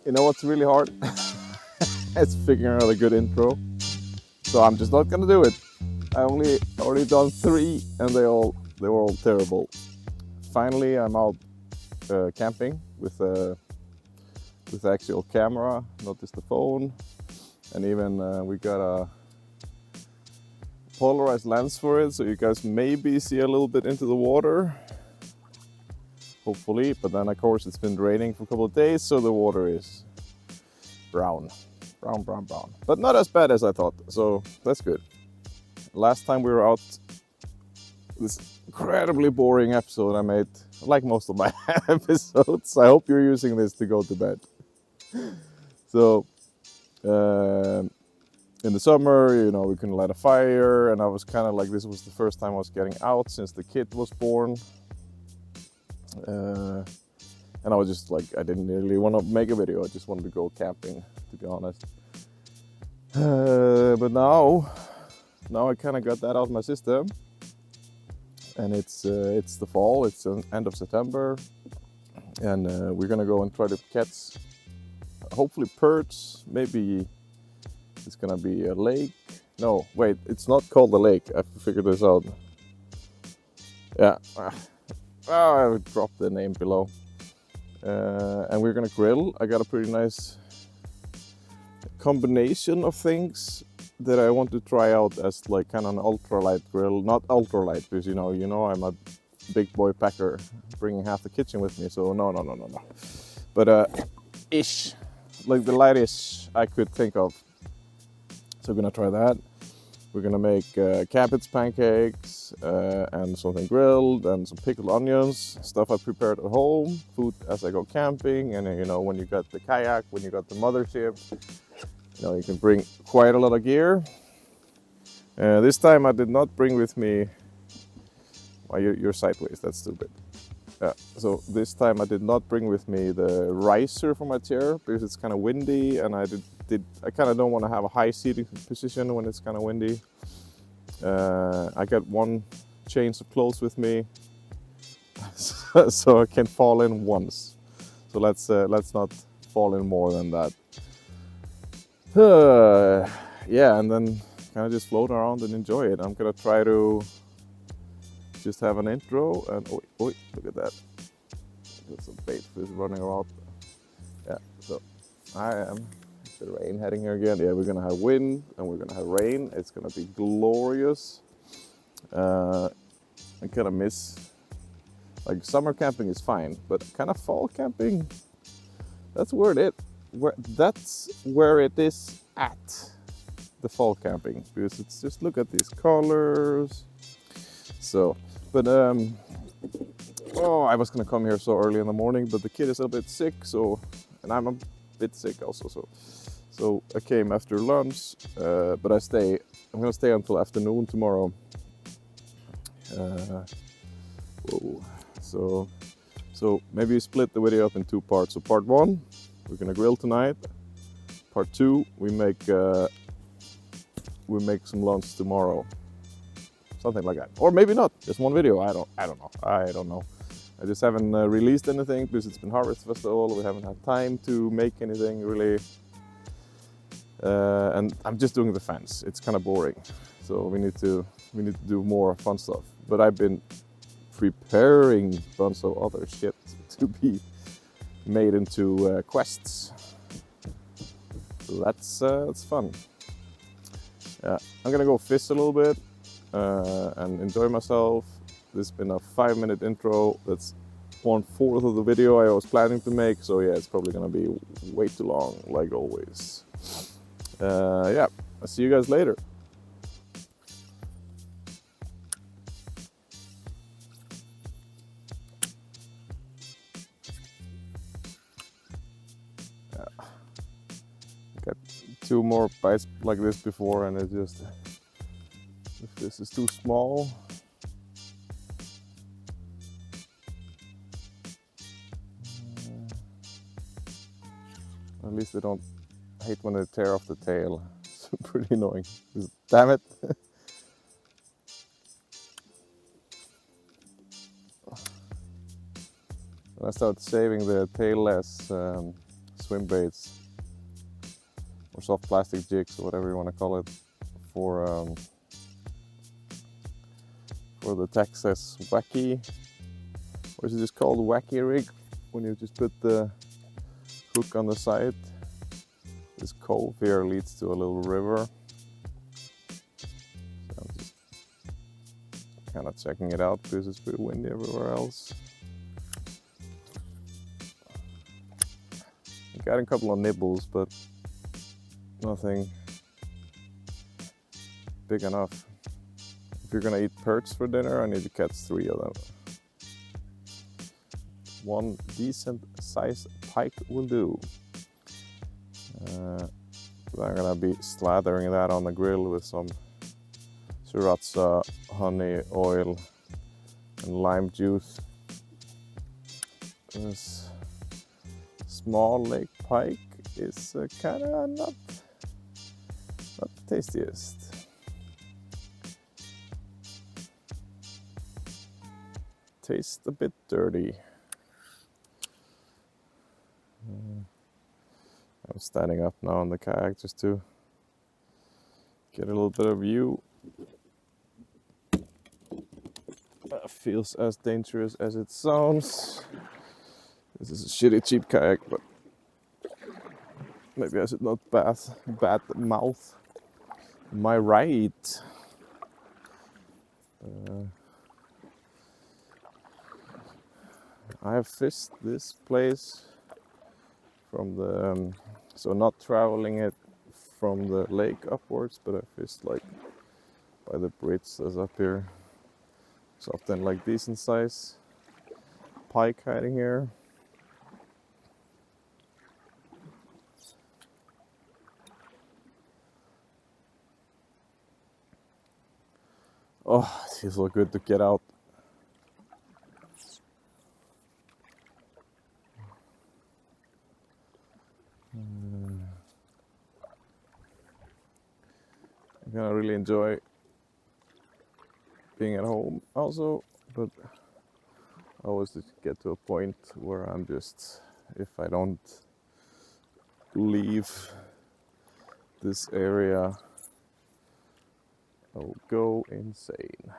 You know what's really hard? It's figuring out a good intro. So I'm just not gonna do it. I already done 3, and they were all terrible. Finally, I'm out camping with actual camera, not just the phone, and even we got a polarized lens for it, so you guys maybe see a little bit into the water. Hopefully, but then of course it's been raining for a couple of days, so the water is brown. But not as bad as I thought, so that's good. Last time we were out, this incredibly boring episode I made, like most of my episodes. I hope you're using this to go to bed. So, in the summer, you know, we couldn't light a fire, and I was kind of like, this was the first time I was getting out since the kid was born. And I was just like, I didn't really want to make a video. I just wanted to go camping, to be honest. But now I kind of got that out of my system, and it's the fall. It's the end of September, and we're gonna go and try to catch, hopefully perch. Maybe it's gonna be a lake. No, wait, it's not called a lake. I figured this out. Yeah, I dropped the name below. And we're gonna grill. I got a pretty nice combination of things that I want to try out as like kind of an ultralight grill. Not ultralight, because you know I'm a big boy packer, bringing half the kitchen with me. So no. But ish, like the lightest I could think of. So we're gonna try that. We're gonna make cabbage pancakes and something grilled and some pickled onions, stuff I prepared at home, food as I go camping. And you know, when you got the kayak, when you got the mothership, you know, you can bring quite a lot of gear. This time I did not bring with me, well, you're sideways, that's stupid. So this time I did not bring with me the riser for my chair because it's kind of windy, and I kind of don't want to have a high seating position when it's kind of windy. I got one change of clothes with me, so I can fall in once. So let's not fall in more than that. Yeah, and then kind of just float around and enjoy it. I'm gonna try to just have an intro, and oh, look at that. There's some bait fish running around. Yeah, so I am the rain heading here again. Yeah, we're gonna have wind and we're gonna have rain. It's gonna be glorious. I kind of miss, like, summer camping is fine, but kind of fall camping, that's where it is at, the fall camping, because it's just, look at these colors. So, but I was gonna come here so early in the morning, but the kid is a bit sick, so, and I'm a bit sick also, so I came after lunch, but I'm gonna stay until afternoon tomorrow. So maybe split the video up in 2 parts. So part 1, we're gonna grill tonight. Part 2, we make some lunch tomorrow. Something like that, or maybe not. Just one video. I don't know. I just haven't released anything because it's been Harvest Festival. We haven't had time to make anything really, and I'm just doing the fence. It's kind of boring, so we need to do more fun stuff. But I've been preparing a bunch of other shit to be made into quests. So that's fun. Yeah, I'm gonna go fish a little bit and enjoy myself. This has been a 5-minute intro. That's 1/4 of the video I was planning to make. So yeah, it's probably gonna be way too long, like always. Yeah, I'll see you guys later. Got 2 more bites like this before, and it just, if this is too small. At least they don't hate when they tear off the tail. It's pretty annoying. Damn it. When I start saving the tailless swim baits or soft plastic jigs or whatever you want to call it for the Texas wacky, or is it just called wacky rig when you just put the hook on the side. This cove here leads to a little river. So I'm just kind of checking it out because it's pretty windy everywhere else. I got a couple of nibbles, but nothing big enough. If you're gonna eat perch for dinner, I need to catch 3 of them. One decent sized pike will do. So I'm gonna be slathering that on the grill with some sriracha, honey, oil, and lime juice. This small lake pike is kind of not the tastiest. Tastes a bit dirty. I'm standing up now on the kayak just to get a little bit of view. That feels as dangerous as it sounds. This is a shitty cheap kayak, but maybe I should not bad mouth my right. I have fished this place from the so not traveling it from the lake upwards, but I fished like by the bridge that's up here. It's often like decent size pike hiding here. Oh, it feels so good to get out. I really enjoy being at home also, but I always just get to a point where I'm just, if I don't leave this area, I'll go insane.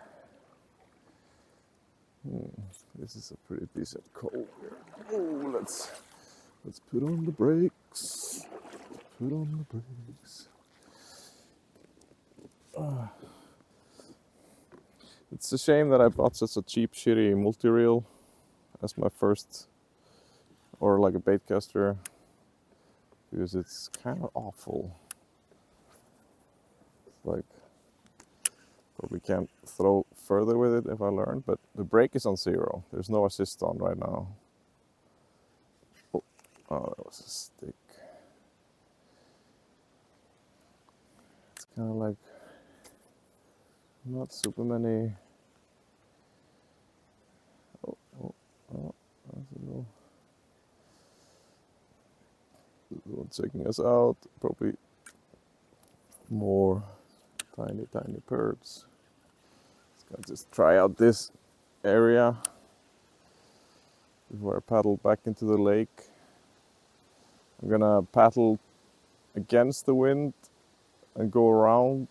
This is a pretty decent cove here. Oh, let's put on the brakes. Put on the brakes. It's a shame that I bought such a cheap, shitty multi-reel as my first, or like a bait caster, because it's kind of awful. It's like, probably can't throw further with it if I learn, but the brake is on 0. There's no assist on right now. Oh, that was a stick. It's kind of like not super many. Oh, that's a little one checking us out. Probably more tiny perch. Let's just try out this area before I paddle back into the lake. I'm gonna paddle against the wind and go around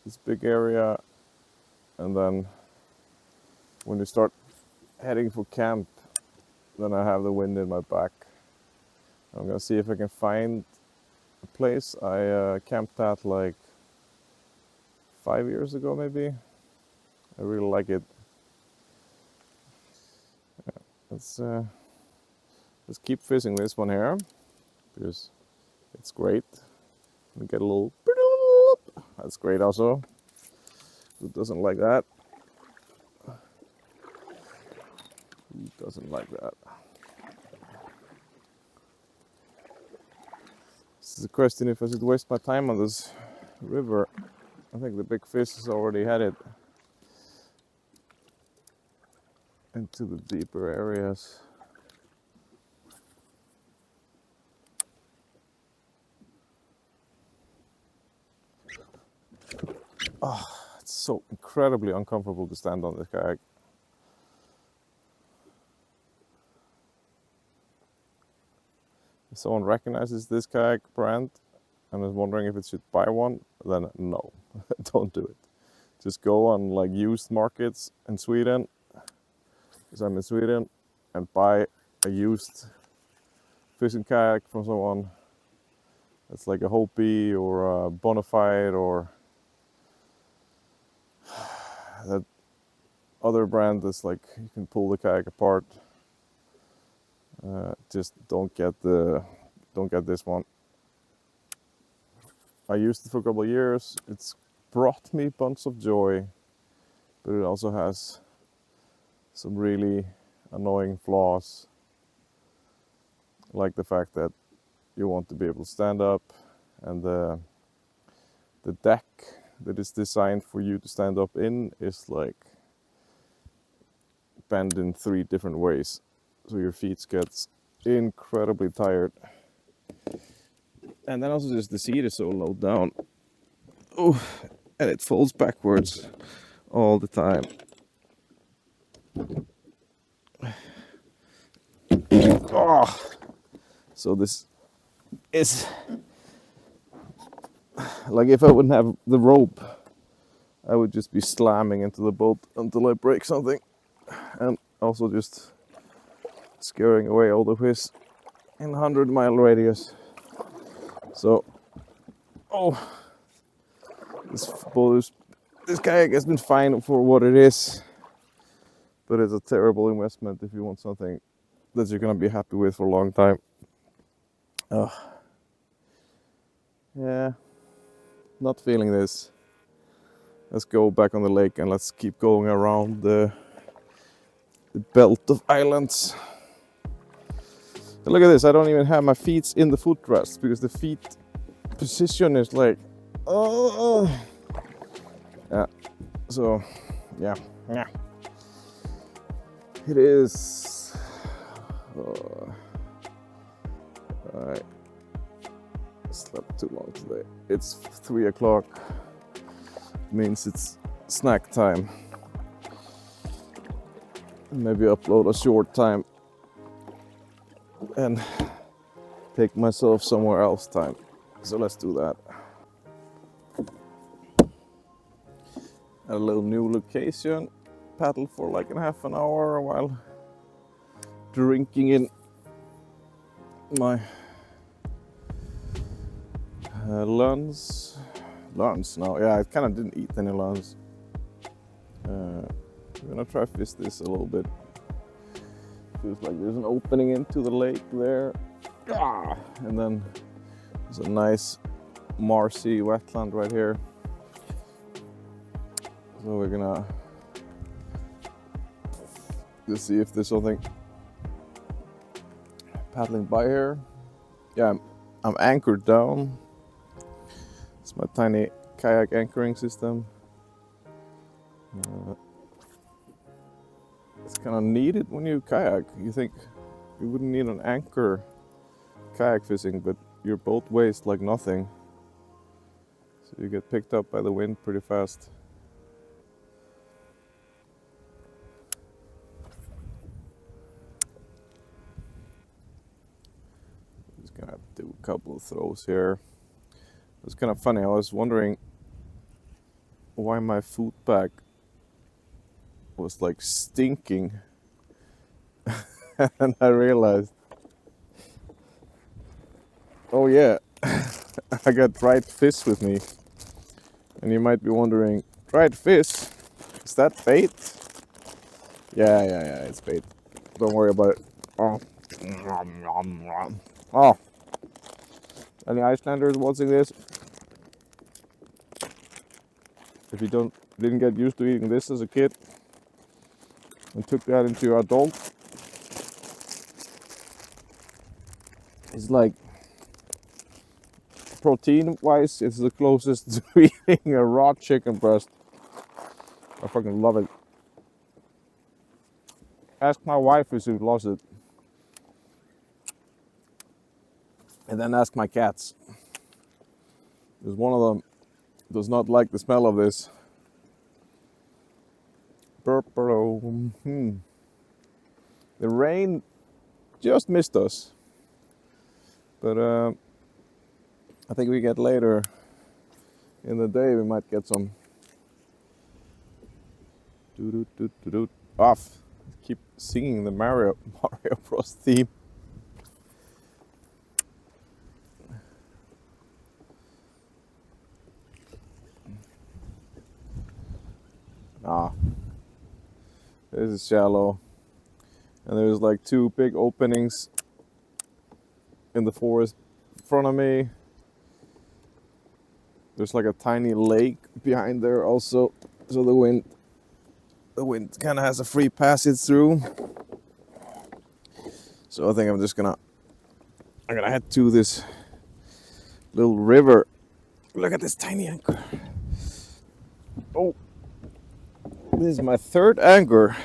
this big area, and then when you start heading for camp, then I have the wind in my back. I'm gonna see if I can find a place I camped at like 5 years ago maybe. I really like it. Yeah, let's keep fishing this one here because it's great. We get a little, that's great also. Who doesn't like that? Who doesn't like that? This is a question if I should waste my time on this river. I think the big fish has already headed into the deeper areas. Oh, it's so incredibly uncomfortable to stand on this kayak. If someone recognizes this kayak brand and is wondering if it should buy one, then no, don't do it. Just go on like used markets in Sweden, because I'm in Sweden, and buy a used fishing kayak from someone that's like a Hopi or a Bonafide or that other brand that's like you can pull the kayak apart. Just don't get this one. I used it for a couple of years. It's brought me a bunch of joy, but it also has some really annoying flaws, like the fact that you want to be able to stand up, and the deck that is designed for you to stand up in is like bent in 3 different ways, so your feet gets incredibly tired. And then also just the seat is so low down. Oh, and it folds backwards all the time. Oh, so this is like if I wouldn't have the rope, I would just be slamming into the boat until I break something, and also just scaring away all the fish in 100-mile radius. So, this kayak has been fine for what it is, but it's a terrible investment if you want something that you're gonna be happy with for a long time. Yeah, not feeling this. Let's go back on the lake and let's keep going around the belt of islands. But look at this, I don't even have my feet in the footrest because the feet position is like, oh, yeah. So, yeah. It is. I slept too long today. It's 3 o'clock. Means it's snack time. Maybe upload a short time and take myself somewhere else time. So let's do that. At a little new location, paddle for like a half an hour while drinking in my lunch now. Yeah, I kind of didn't eat any lunch. I'm gonna try fish this a little bit. Feels like there's an opening into the lake there. And then there's a nice marshy wetland right here. So we're gonna just see if there's something paddling by here. Yeah, I'm anchored down. It's my tiny kayak anchoring system. It's kind of needed when you kayak. You think you wouldn't need an anchor kayak fishing, but your boat weighs like nothing. So you get picked up by the wind pretty fast. Just gonna do a couple of throws here. It's kind of funny, I was wondering why my food bag was like stinking. And I realized, oh yeah, I got dried fish with me. And you might be wondering, dried fish? Is that bait? Yeah, it's bait. Don't worry about it. Oh. Any Icelanders watching this? If you didn't get used to eating this as a kid and took that into your adult, it's like protein-wise, it's the closest to eating a raw chicken breast. I fucking love it. Ask my wife if she loves it. And then ask my cats. Because one of them does not like the smell of this. The rain just missed us. But I think we get later in the day we might get some off. Keep singing the Mario Bros theme. Ah, this is shallow, and there's like two big openings in the forest in front of me. There's like a tiny lake behind there also, so the wind kind of has a free passage through. So I think I'm gonna head to this little river. Look at this tiny anchor. Oh, this is my third anchor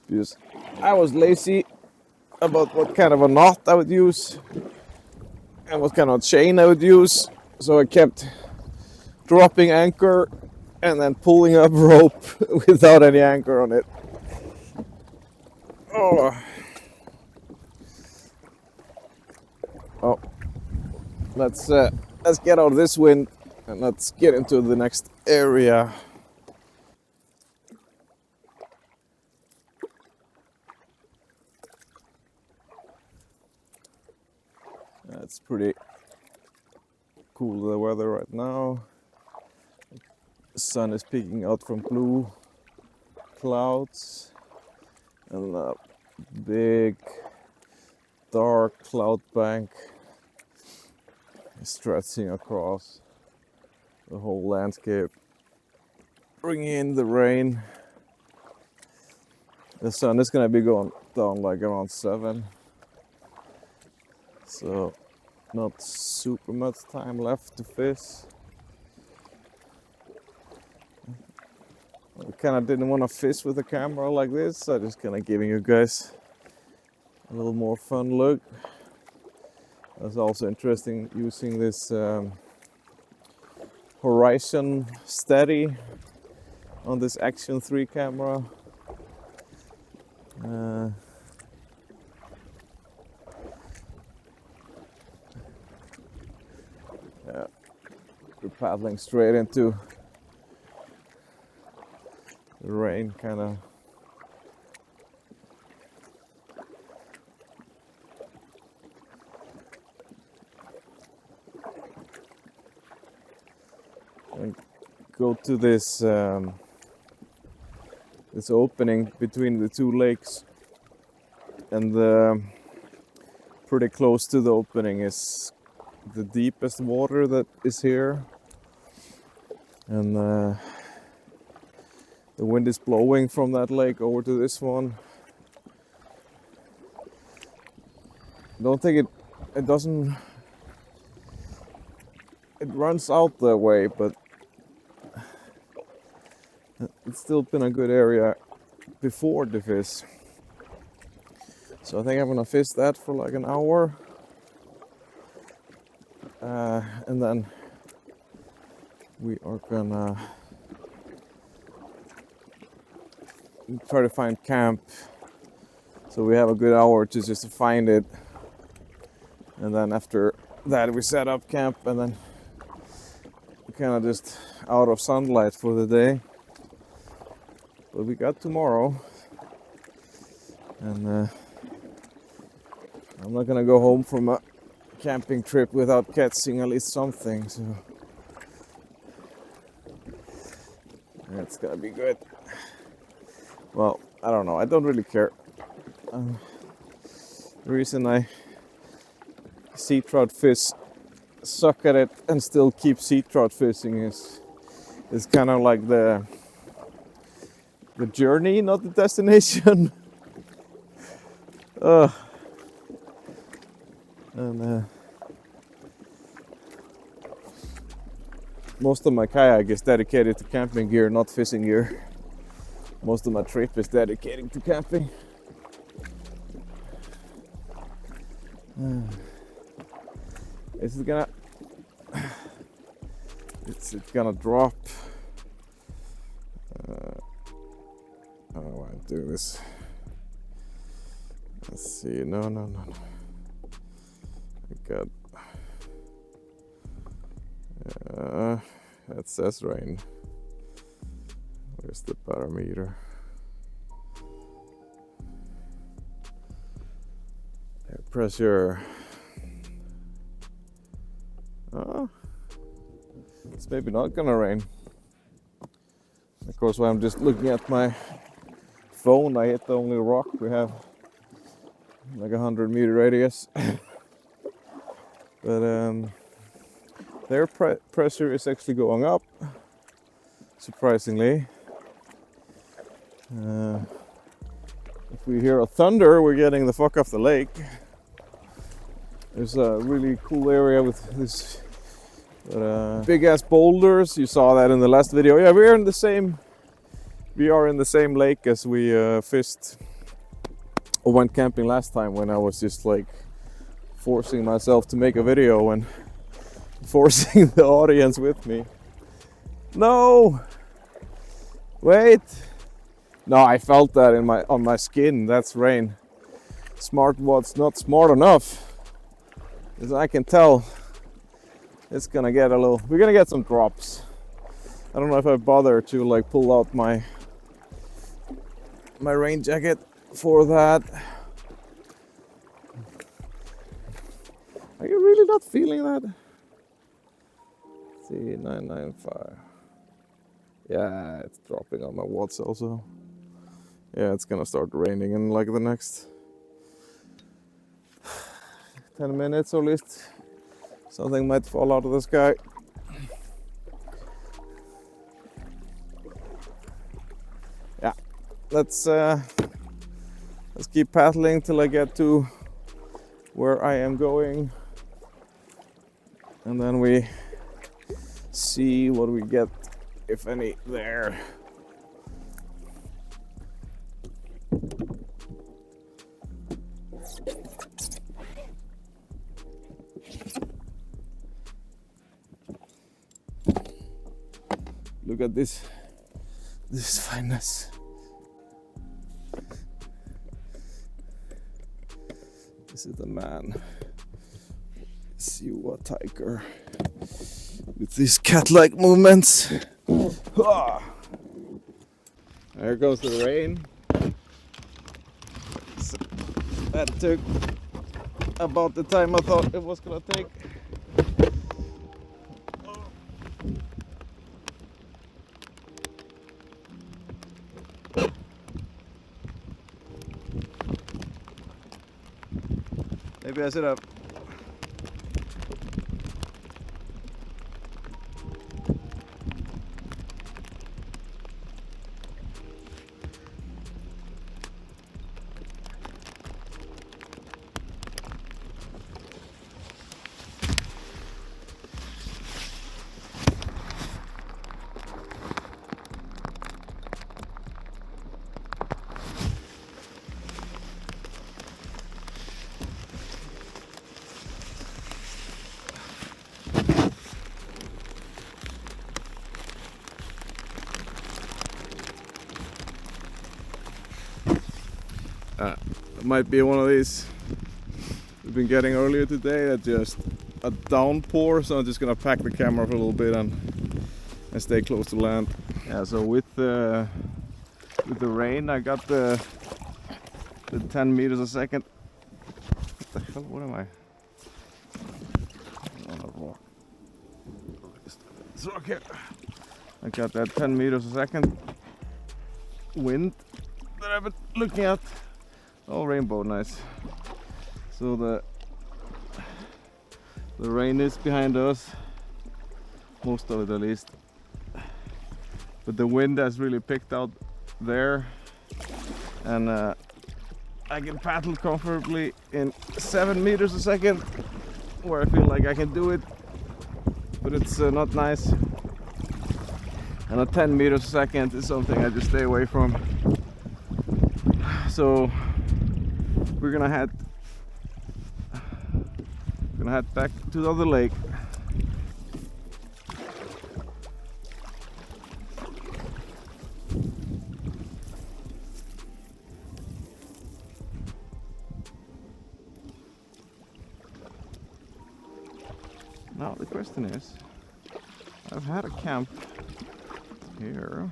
because I was lazy about what kind of a knot I would use and what kind of chain I would use. So I kept dropping anchor and then pulling up rope without any anchor on it. Oh, let's get out of this wind and let's get into the next area. It's pretty cool, the weather right now. The sun is peeking out from blue clouds and a big dark cloud bank is stretching across the whole landscape, bringing in the rain. The sun is gonna be going down like around 7, so not super much time left to fish. I kind of didn't want to fish with a camera like this, so I'm just kind of giving you guys a little more fun look. It's also interesting using this Horizon Steady on this Action 3 camera. Yeah, we're paddling straight into the rain, kind of. And go to this this opening between the two lakes, and pretty close to the opening is the deepest water that is here, and the wind is blowing from that lake over to this one. I don't think it doesn't, it runs out that way, but it's still been a good area before the fish. So I think I'm gonna fish that for like an hour, and then we are gonna try to find camp. So we have a good hour to just find it, and then after that we set up camp, and then we're kind of just out of sunlight for the day. But we got tomorrow, and I'm not gonna go home from a camping trip without catching at least something, so it's gonna be good. Well, I don't know, I don't really care. The reason I sea trout fish, suck at it and still keep sea trout fishing is kind of like the journey, not the destination. And most of my kayak is dedicated to camping gear, not fishing gear. Most of my trip is dedicated to camping. It's gonna drop. I don't want to do this. Let's see. No. God. That says rain. Where's the parameter? Air pressure. Oh, it's maybe not gonna rain. Of course, when I'm just looking at my phone, I hit the only rock we have, like 100-meter radius. But the air pressure is actually going up, surprisingly. If we hear a thunder, we're getting the fuck off the lake. There's a really cool area with this big ass boulders. You saw that in the last video. Yeah, we are in the same lake as we fished or went camping last time, when I was just like forcing myself to make a video and forcing the audience with me. No! Wait! No, I felt that on my skin. That's rain. Smartwatch not smart enough. As I can tell, it's gonna get we're gonna get some drops. I don't know if I bother to like pull out my rain jacket for that. Are you really not feeling that? Let's see, 995. Yeah, it's dropping on my watts also. Yeah, it's gonna start raining in like the next 10 minutes, or at least something might fall out of the sky. Yeah, let's keep paddling till I get to where I am going, and then we see what we get, if any, there. Look at this fineness. This is the man. See what tiger with these cat-like movements. There goes the rain. So that took about the time I thought it was gonna take. Maybe I should have. It might be one of these we've been getting earlier today, that just a downpour, so I'm just gonna pack the camera for a little bit and stay close to land. Yeah, so with the rain, I got the 10 meters a second. What the hell? What am I? On a rock. This rock here. I got that 10 meters a second wind that I've been looking at. Oh, rainbow, nice. So the rain is behind us, most of it at least. But the wind has really picked out there, and I can paddle comfortably in 7 meters a second, where I feel like I can do it, but it's not nice. And at 10 meters a second is something I just stay away from. So we're gonna head back to the other lake. Now the question is, I've had a camp here.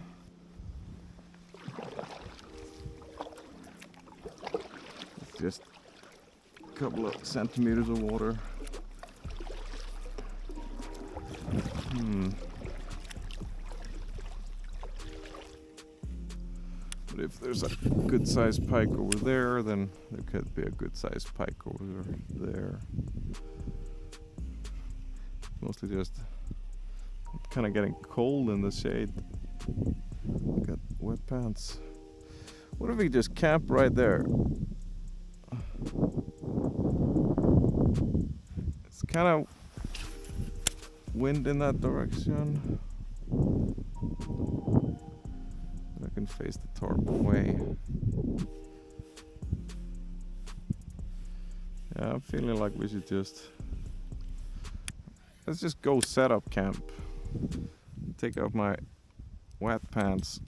It's just a couple of centimeters of water. But if there's a good sized pike over there, then there could be a good sized pike over there. Mostly just kind of getting cold in the shade. Got wet pants. What if we just camp right there? It's kind of wind in that direction. I can face the tarp away. Yeah, I'm feeling like we should let's just go set up camp. Take off my wet pants.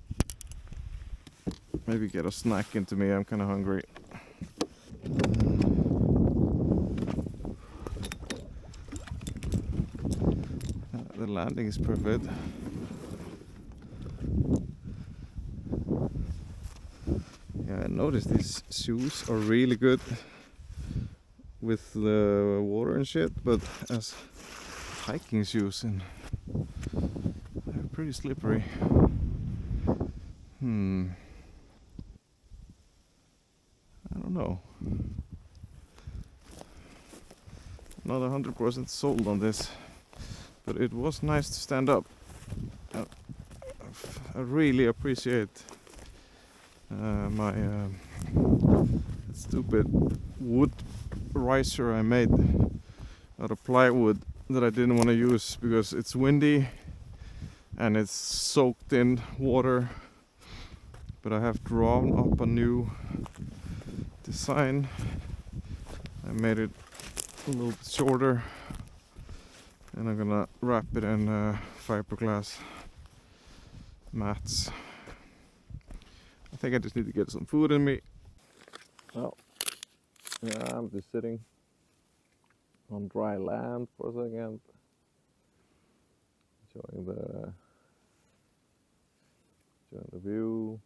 Maybe get a snack into me, I'm kinda hungry. The landing is perfect. Yeah, I noticed these shoes are really good with the water and shit, but as hiking shoes, and they're pretty slippery. I don't know. Not 100% sold on this, but it was nice to stand up. I really appreciate my stupid wood riser I made out of plywood that I didn't want to use because it's windy and it's soaked in water. But I have drawn up a new design. I made it a little bit shorter, and I'm gonna wrap it in fiberglass mats. I think I just need to get some food in me. Well, yeah, I'm just sitting on dry land for a second, enjoying the view,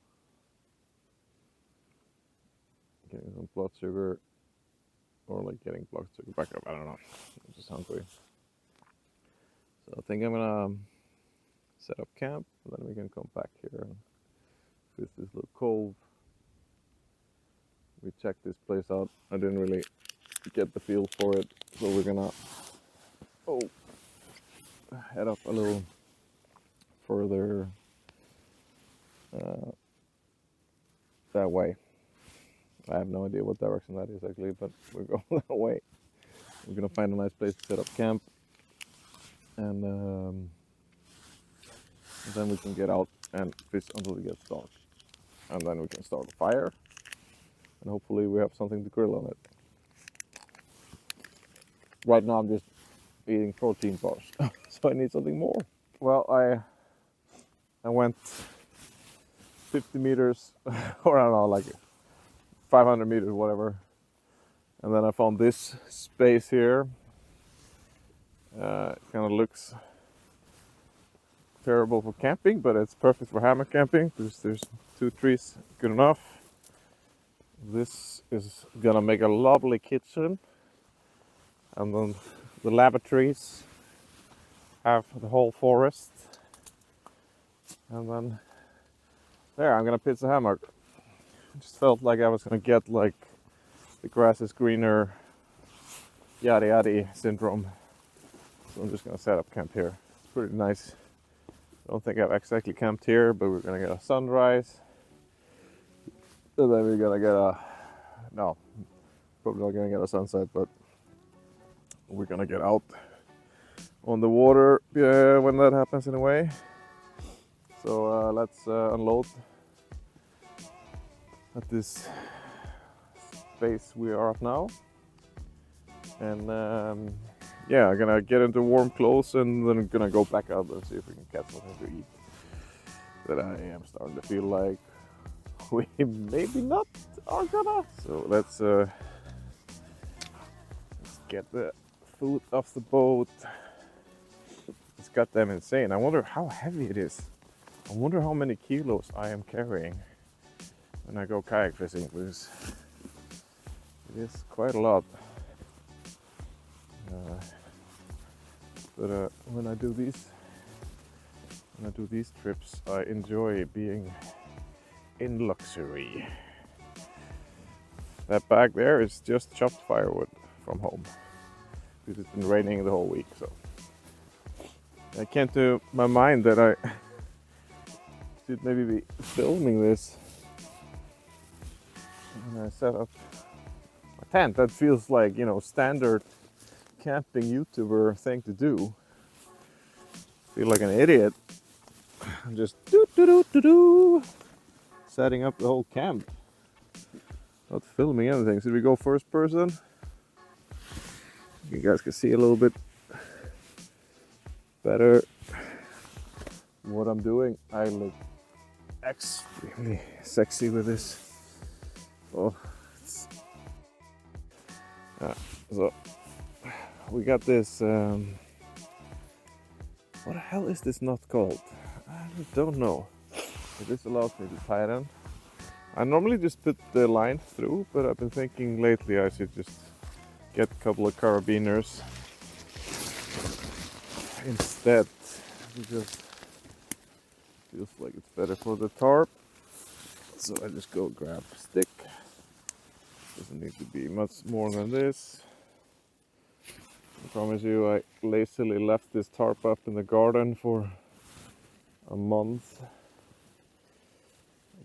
getting some blood sugar, or like getting blood sugar back up. I don't know. I'm just hungry. So I think I'm gonna set up camp, and then we can come back here and visit this little cove. We checked this place out. I didn't really get the feel for it, so we're gonna head up a little further that way. I have no idea what direction that is actually, but we're going that way. We're gonna find a nice place to set up camp, and then we can get out and fish until it gets dark, and then we can start a fire, and hopefully we have something to grill on it. Right now I'm just eating protein bars, so I need something more. Well, I went 50 meters, or I don't know, like 500 meters, whatever, and then I found this space here. It kind of looks terrible for camping, but it's perfect for hammock camping. There's 2 trees, good enough. This is gonna make a lovely kitchen, and then the lavatories have the whole forest, and then there I'm gonna pitch a hammock. I just felt like I was gonna get like the grass is greener, yada yada syndrome. So I'm just gonna set up camp here. It's pretty nice. I don't think I've exactly camped here, but we're gonna get a sunrise. And then we're gonna get probably not gonna get a sunset, but we're gonna get out on the water when that happens in a way. So let's unload at this space we are at now. And yeah, I'm gonna get into warm clothes and then I'm gonna go back out and see if we can catch something to eat. But I am starting to feel like we maybe not are gonna. So let's get the food off the boat just goddamn insane. I wonder how heavy it is. I wonder how many kilos I am carrying when I go kayak fishing, because it is quite a lot. But when I do these trips, I enjoy being in luxury. That bag there is just chopped firewood from home, because it's been raining the whole week. So I can't do my mind that I should maybe be filming this when I set up my tent. That feels like, you know, standard camping YouTuber thing to do. Feel like an idiot. I'm just setting up the whole camp, not filming anything. Should we go first person? You guys can see a little bit better what I'm doing. I look extremely sexy with this. Oh, so we got this. What the hell is this knot called? I don't know. But this allows me to tie them. I normally just put the line through, but I've been thinking lately I should just get a couple of carabiners instead, because it feels like it's better for the tarp. So I just go grab a stick. Doesn't need to be much more than this. I promise you, I lazily left this tarp up in the garden for a month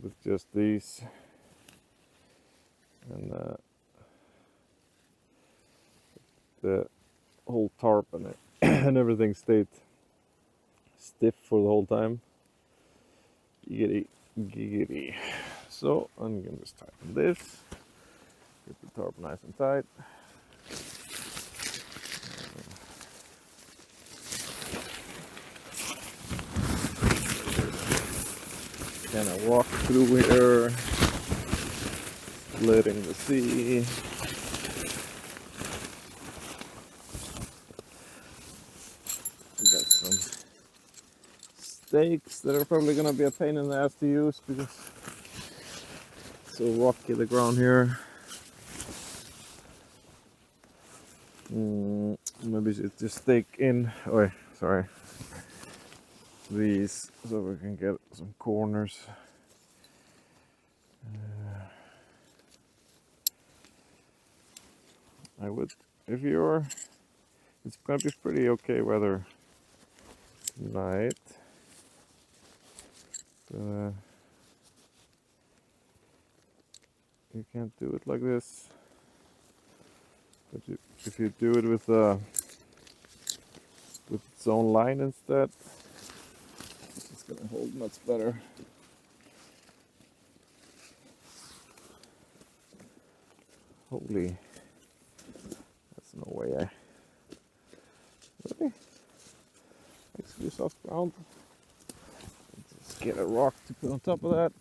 with just these, and the whole tarp and and everything stayed stiff for the whole time. Giggity, giggity. So I'm gonna just tighten this, get the tarp nice and tight. Kind of walk through here, splitting the sea. We got some stakes that are probably gonna be a pain in the ass to use because it's so rocky the ground here. Maybe should just stake in. Oh, sorry. These, so we can get some corners. I would, if you're, it's gonna be pretty okay weather tonight. You can't do it like this, but if you do it with its own line instead, it's gonna hold much better. Holy, that's no way I really actually soft ground. Let's get a rock to put on top of that.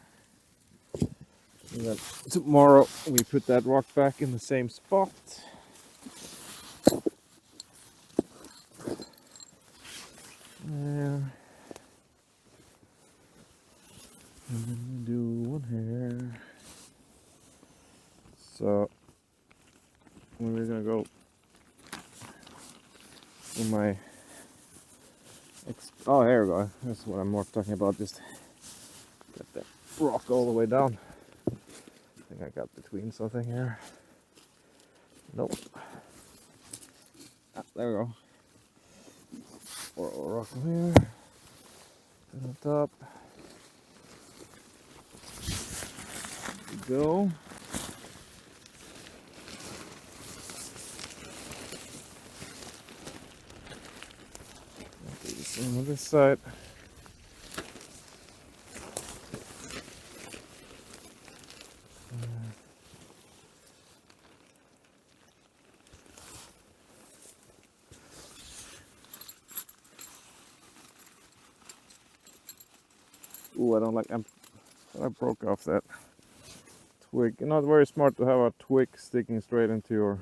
And then tomorrow we put that rock back in the same spot. There. And then we do one here. So we're gonna go in my oh, here we go. That's what I'm more talking about. Just get that rock all the way down. I think I got between something here. Nope. Ah, there we go. Or a rock from here. Put on top. There we go. Do the same on this side. Ooh, I don't like. I broke off that twig. Not very smart to have a twig sticking straight into your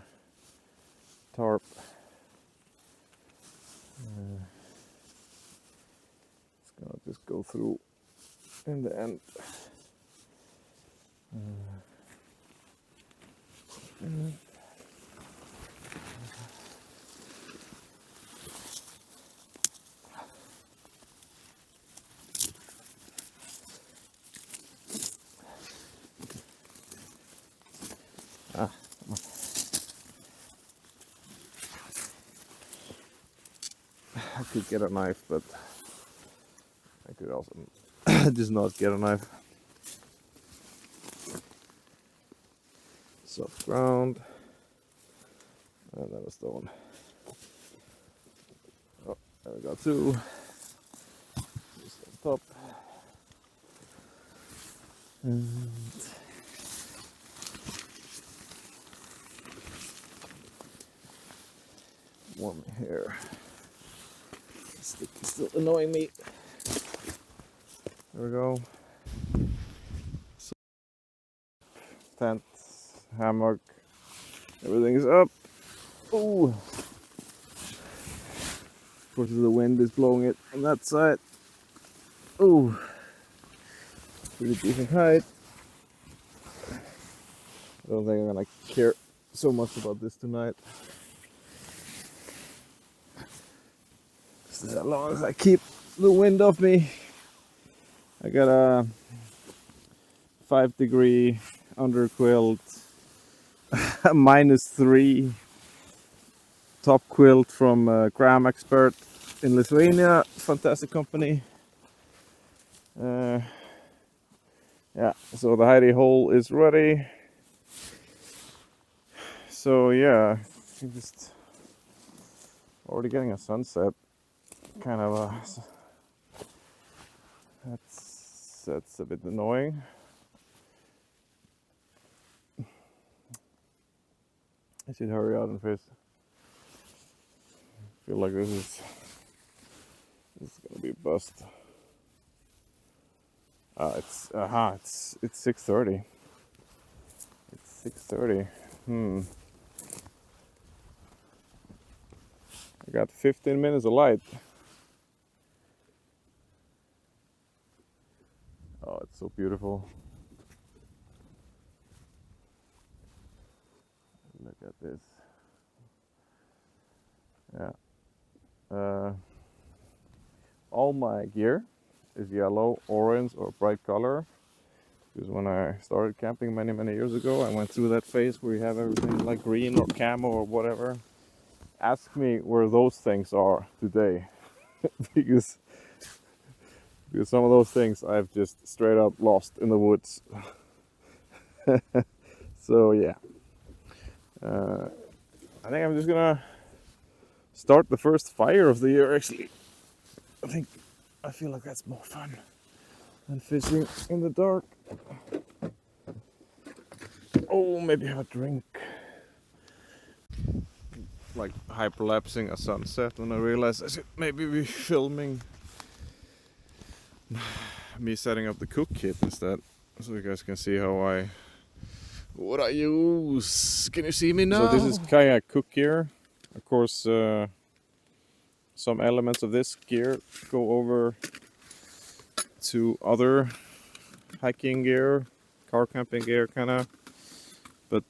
tarp. Gonna just go through in the end. I could get a knife, but I could also just not get a knife. Soft ground, and then a stone. Oh, there we got two. Just on top. And one here. Stick is still annoying me. There we go. So, tent, hammock, everything is up. Ooh. Of course, the wind is blowing it on that side. Ooh. Pretty decent height. I don't think I'm gonna care so much about this tonight. As long as I keep the wind off me. I got a 5-degree under quilt, a -3 top quilt from Cram Expert in Lithuania, fantastic company. Yeah, so the hidey hole is ready. So yeah, I'm just already getting a sunset. Kind of that's a bit annoying. I should hurry out and fish. I feel like this is gonna be a bust. It's 6:30. It's 6:30. I got 15 minutes of light. Oh, it's so beautiful. Look at this. Yeah. All my gear is yellow, orange, or bright color. Because when I started camping many years ago, I went through that phase where you have everything like green or camo or whatever. Ask me where those things are today. because some of those things I've just straight up lost in the woods. So yeah. I think I'm just gonna start the first fire of the year actually. I feel like that's more fun than fishing in the dark. Oh, maybe have a drink. Like hyperlapsing a sunset when I realized I should maybe be filming me setting up the cook kit instead, so you guys can see what I use. Can you see me now? So this is kayak cook gear. Of course, some elements of this gear go over to other hiking gear, car camping gear kinda, but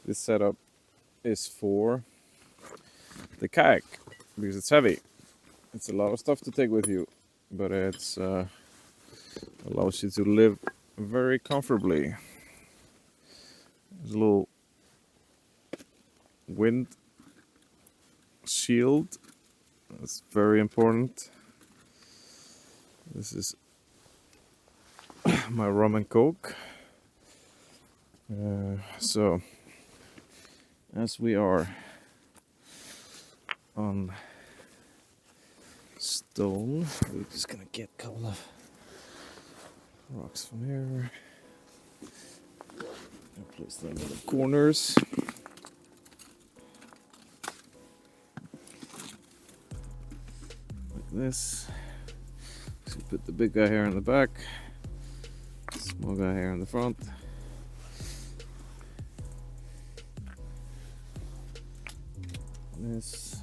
this setup is for the kayak because it's heavy. It's a lot of stuff to take with you, but it's allows you to live very comfortably. There's a little wind shield. That's very important. This is my rum and coke. So as we are on stone, we're just gonna get a couple of rocks from here and place them in the corners. Like this. So put the big guy here in the back, small guy here in the front. This.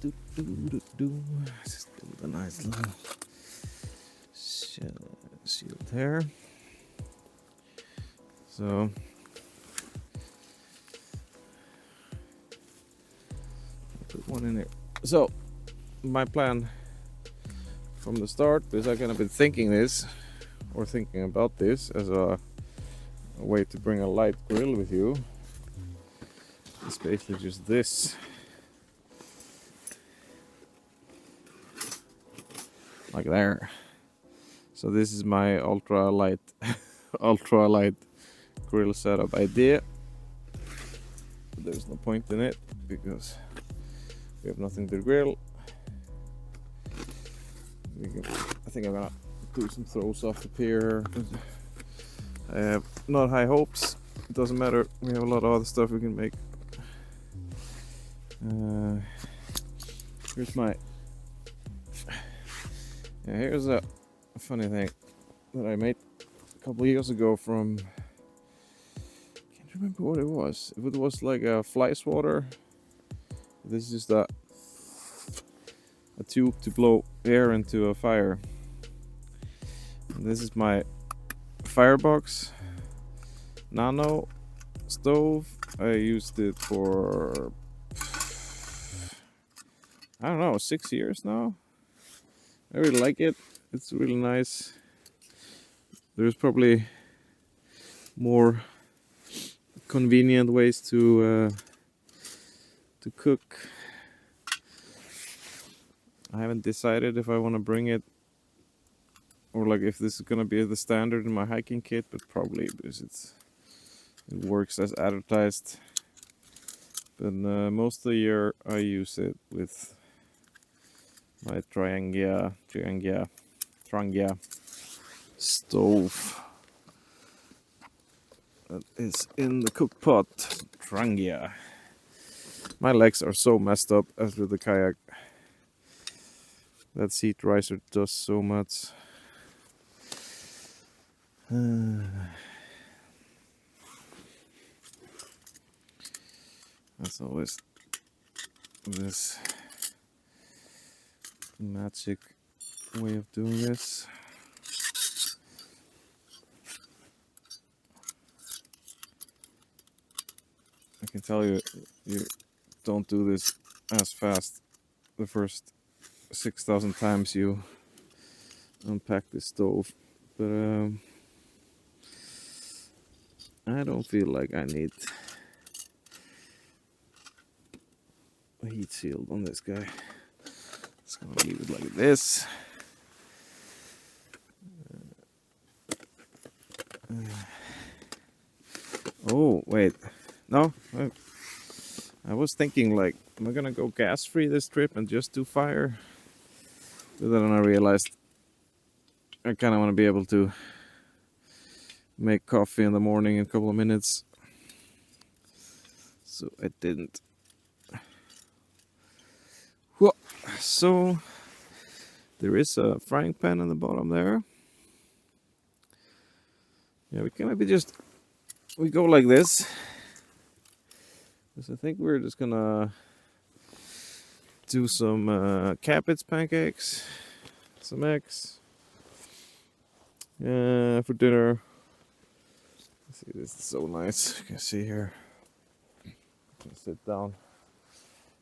Just build a nice little shield here. So put one in here. So my plan from the start is I kind of been thinking about this as a way to bring a light grill with you. It's basically just this. Like there. So this is my ultra light grill setup idea. There's no point in it because we have nothing to grill. I think I'm gonna do some throws off the pier. I have not high hopes. It doesn't matter. We have a lot of other stuff we can make. Here's my. Yeah, here's a funny thing that I made a couple of years ago from. Can't remember what it was. If it was like a fly swatter. This is just a tube to blow air into a fire. And this is my firebox nano stove. I used it for I don't know 6 years now. I really like it. It's really nice. There's probably more convenient ways to cook. I haven't decided if I want to bring it or like if this is gonna be the standard in my hiking kit, but probably because it works as advertised. But most of the year I use it with my Trangia stove that is in the cook pot. Trangia. My legs are so messed up after the kayak. That seat riser does so much. That's always this magic way of doing this. I can tell you, you don't do this as fast the first 6,000 times you unpack the stove, but I don't feel like I need a heat shield on this guy. Just gonna leave it like this. Oh wait, no, I was thinking like, am I gonna go gas free this trip and just do fire? But then I realized I kind of want to be able to make coffee in the morning in a couple of minutes, so I didn't. Well, so there is a frying pan in the bottom there. Yeah, we can maybe just we go like this, because I think we're just gonna do some cabbage pancakes, some eggs for dinner. See, this is so nice. You can see here. Sit down.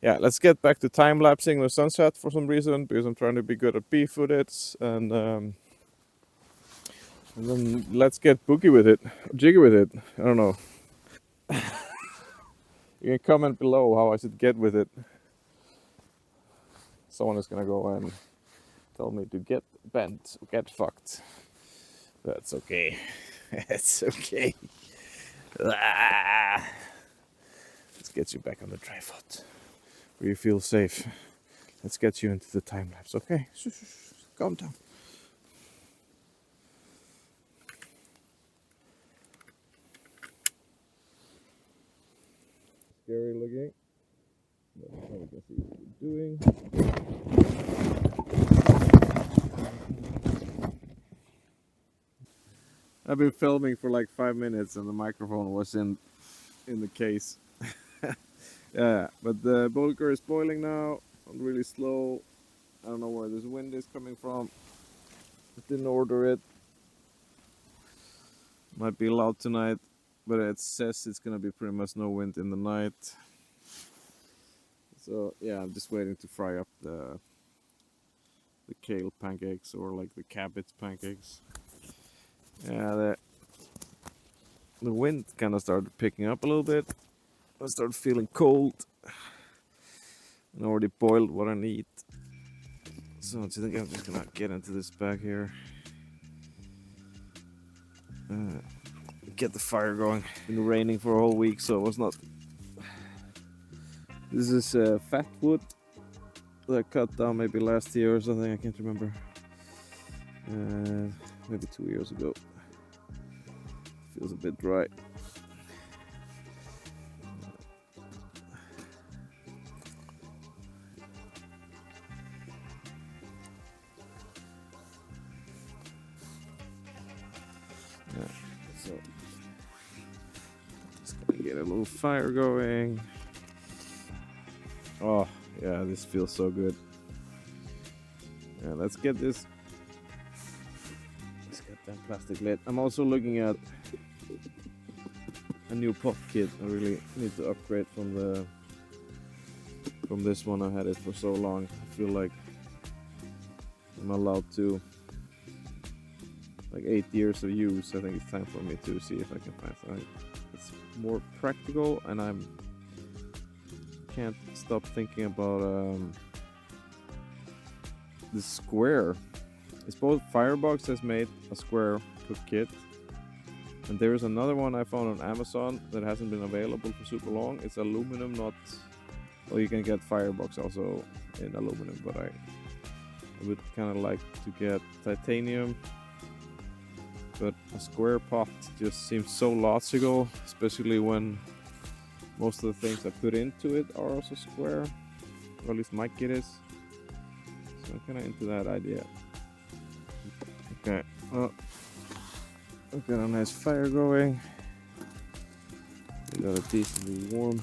Yeah, let's get back to time lapsing the sunset for some reason, because I'm trying to be good at bee footage, and then let's get boogie with it, jiggy with it. I don't know. You can comment below how I should get with it. Someone is gonna go and tell me to get bent, get fucked. That's okay. It's okay. Let's get you back on the tripod where you feel safe. Let's get you into the time lapse, okay? Calm down. Scary looking. That's how we can see what we're doing. I've been filming for like 5 minutes and the microphone was in the case. Yeah, but the bulgur is boiling now. really slow. I don't know where this wind is coming from. I didn't order it. Might be loud tonight, but it says it's gonna be pretty much no wind in the night. So yeah, I'm just waiting to fry up the kale pancakes, or like the cabbage pancakes. Yeah, the wind kind of started picking up a little bit. I started feeling cold. And I already boiled what I need. So I think I'm just gonna get into this bag here. Get the fire going. It's been raining for a whole week, so it was not. This is fat wood that I cut down maybe last year or something. I can't remember. Maybe 2 years ago. Feels a bit dry. Yeah, so just gonna get a little fire going. Oh yeah, this feels so good. Yeah, let's get this. Let's get that plastic lid. I'm also looking at a new pot kit. I really need to upgrade from this one. I had it for so long. I feel like I'm allowed to, like 8 years of use. I think it's time for me to see if I can find something that's more practical, and I can't stop thinking about the square. It's both Firebox has made a square cook kit, and there's another one I found on Amazon that hasn't been available for super long. It's aluminum, not. Well, you can get Firebox also in aluminum, but I would kind of like to get titanium. But a square pot just seems so logical, especially when most of the things I put into it are also square, or at least my kit is. So I'm kind of into that idea. Okay, well, I've got a nice fire going. We got a decently warm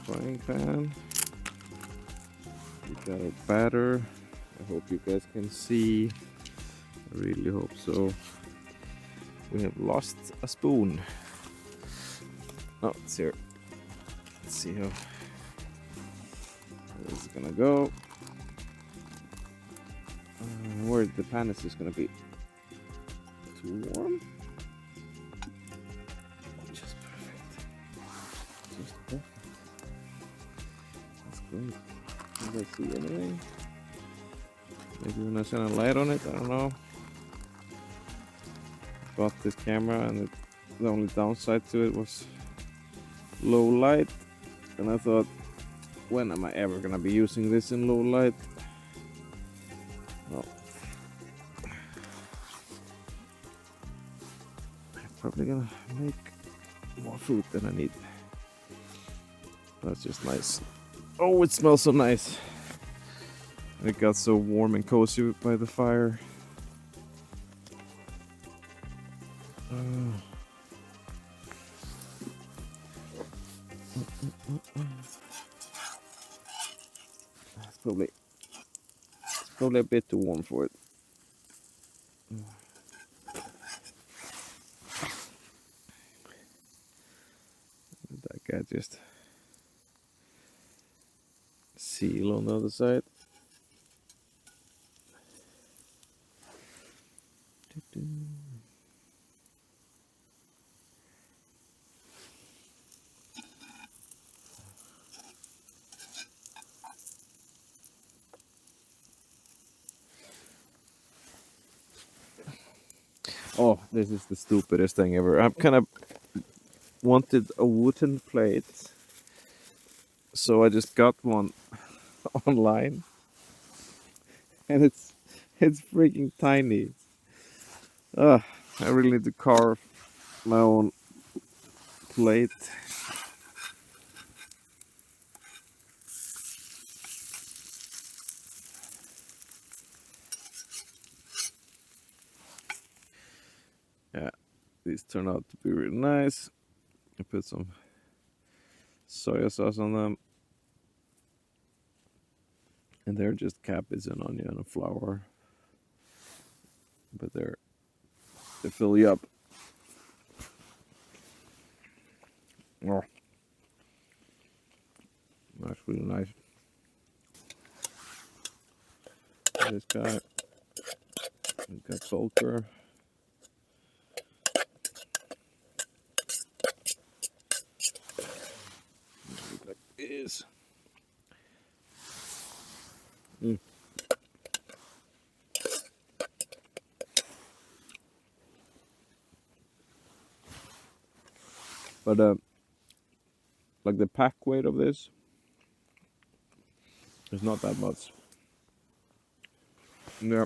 frying pan. We got a batter. I hope you guys can see. I really hope so. We have lost a spoon. Oh, it's here. Let's see how this is gonna go. Where the pan is just gonna be too warm. Just perfect. Just perfect. That's great. Can I see anything? Maybe when I shine a light on it, I don't know. Bought this camera, and the only downside to it was low light, and I thought, when am I ever gonna be using this in low light? Well, I'm probably gonna make more food than I need. That's just nice. Oh, it smells so nice. It got so warm and cozy by the fire. It's probably a bit too warm for it. That guy just seal on the other side. Oh, this is the stupidest thing ever. I've kind of wanted a wooden plate, so I just got one online, and it's freaking tiny. I really need to carve my own plate. Yeah, these turn out to be really nice. I put some soy sauce on them. And they're just cabbage and onion and flour. But they fill you up. Oh, that's really nice. This guy, we've got Volker. Like this. But like the pack weight of this is not that much. Yeah.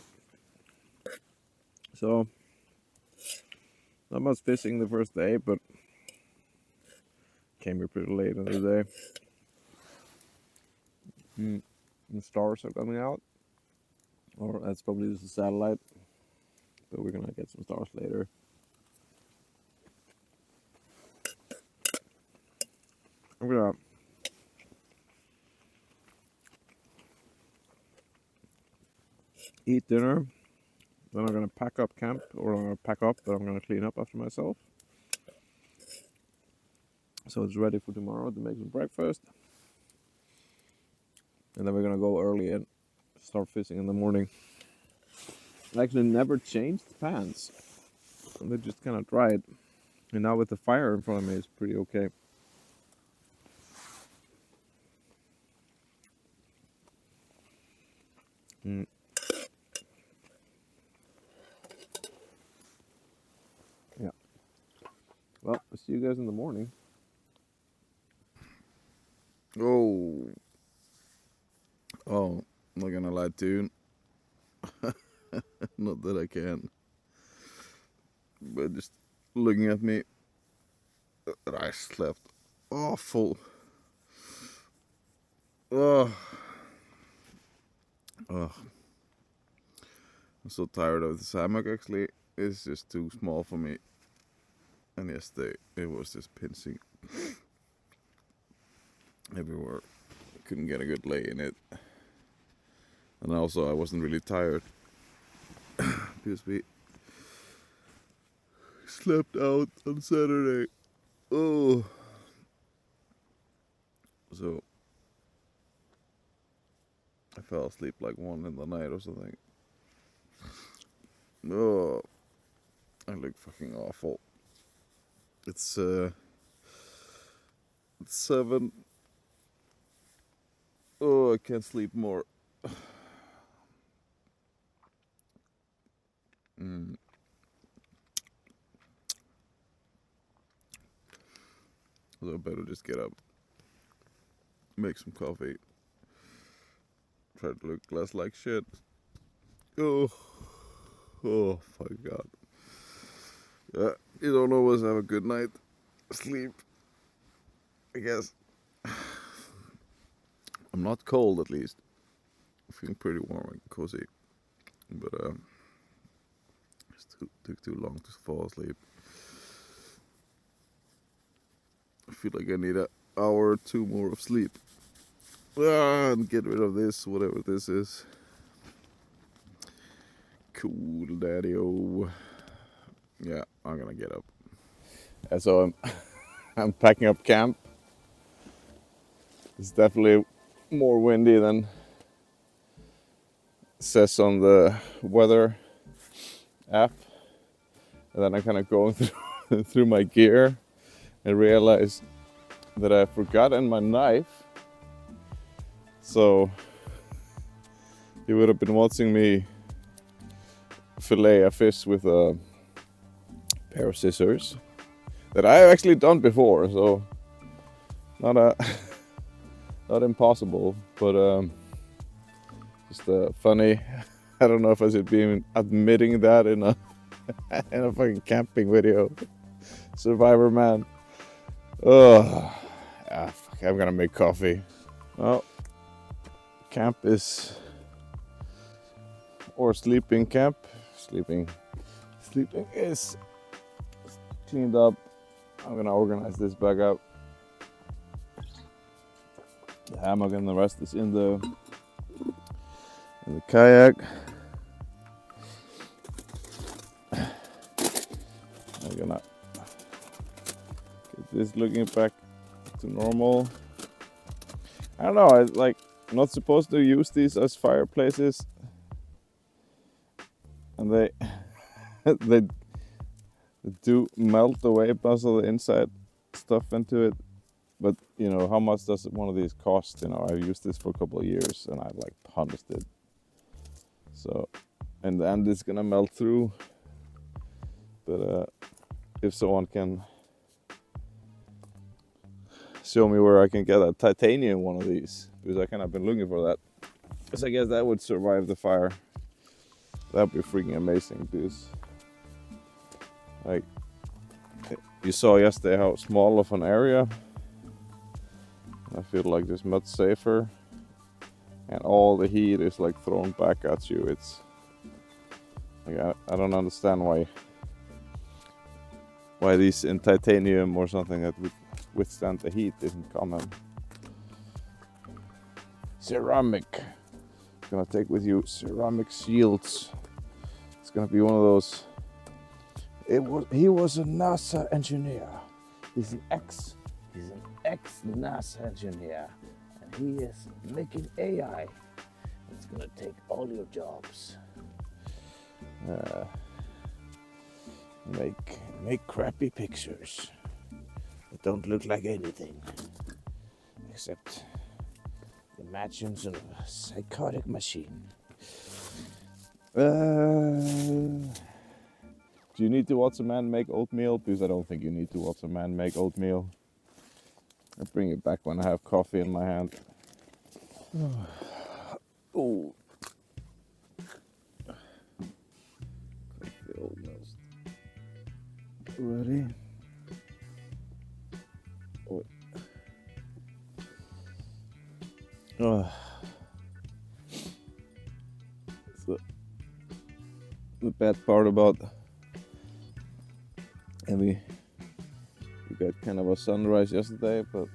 So not much fishing the first day, but came here pretty late in the day. The stars are coming out, or that's probably just a satellite, but we're gonna get some stars later. I'm gonna eat dinner, then I'm gonna pack up camp, or I'm gonna pack up, but I'm gonna clean up after myself. So it's ready for tomorrow to make some breakfast. And then we're gonna go early and start fishing in the morning. I actually never changed pants. They just kind of dried. And now with the fire in front of me, it's pretty okay. Yeah. Well, I'll see you guys in the morning. Oh, I'm not gonna lie to you. Not that I can, but just looking at me, I slept awful. Oh, oh, I'm so tired of this hammock. Actually, it's just too small for me. And yesterday it was just pinching everywhere. Couldn't get a good lay in it. And also I wasn't really tired because we slept out on Saturday. Oh, so I fell asleep like 1 in the night or something. Oh, I look fucking awful. It's 7. Oh, I can't sleep more. So I better just get up, make some coffee, try to look less like shit. Oh, my God. Yeah, you don't always have a good night sleep, I guess. I'm not cold, at least. I'm feeling pretty warm and cozy. But it took too long to fall asleep. I feel like I need an hour or 2 more of sleep. And get rid of this, whatever this is. Cool, daddy-o. Yeah, I'm gonna get up. And so I'm packing up camp. It's definitely more windy than it says on the weather app. And then I'm kind of going through my gear and realize that I've forgotten my knife. So you would have been watching me fillet a fish with a pair of scissors that I have actually done before, so not impossible, but just funny. I don't know if I should be admitting that in a in a fucking camping video. Survivor man. Fuck, I'm gonna make coffee. Well, camp is, or sleeping camp. Sleeping is cleaned up. I'm gonna organize this back up. The hammock and the rest is in the in the kayak. I'm gonna get this looking back to normal. I don't know, I'm not supposed to use these as fireplaces, and they they do melt away most of the inside stuff into it. But how much does one of these cost? I've used this for a couple of years and I've punished it. So in the end it's gonna melt through. But if someone can show me where I can get a titanium one of these, because I kind of been looking for that, because I guess that would survive the fire. That'd be freaking amazing, because you saw yesterday how small of an area. I feel like it's much safer, and all the heat is thrown back at you. It's I don't understand why these in titanium or something that would withstand the heat isn't common. Ceramic. Gonna take with you ceramic shields. It's gonna be one of those. He was a NASA engineer. He's an ex-NASA engineer, and he is making AI. It's gonna take all your jobs. Make crappy pictures that don't look like anything except the matchings of a psychotic machine. Do you need to watch a man make oatmeal? Because I don't think you need to watch a man make oatmeal. I'll bring it back when I have coffee in my hand. Oh. Coffee almost ready. Oh. So the bad part about we got kind of a sunrise yesterday, but